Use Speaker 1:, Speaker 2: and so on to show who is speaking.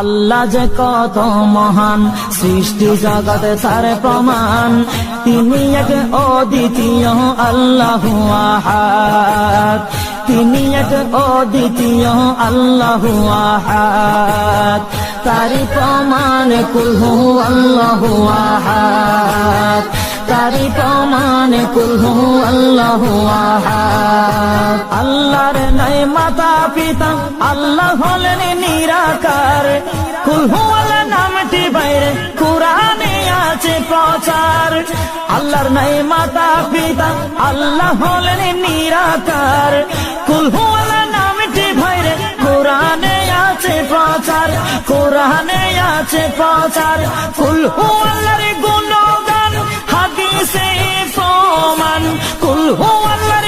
Speaker 1: আল্লাহ যে কত মহান, সৃষ্টি জগতে তার প্রমাণ। তিনি এক অদ্বিতীয় আল্লাহু আহাদ, তিনি এক অদ্বিতীয় আল্লাহু আহাদ। তারি প্রমাণ কুল হু আল্লাহু আহাদ, তারি প্রমাণ কুল হু আল্লাহু আহাদ। আল্লাহর নাই মাতা পিতা, আল্লাহ হলেন নিরাকার। কুল হু আল্লাহ নামটি বাইরে কুরআনে আছে প্রচার। আল্লাহর নাই মাতা পিতা, আল্লাহ হলেন নিরাকার। কুল হু আল্লাহ নামটি বাইরে কুরআনে আছে প্রচার, কুরআনে আছে প্রচার। কুল হু আল্লাহর গুণগান হাদিসে প্রমাণ, কুল হু আল্লাহর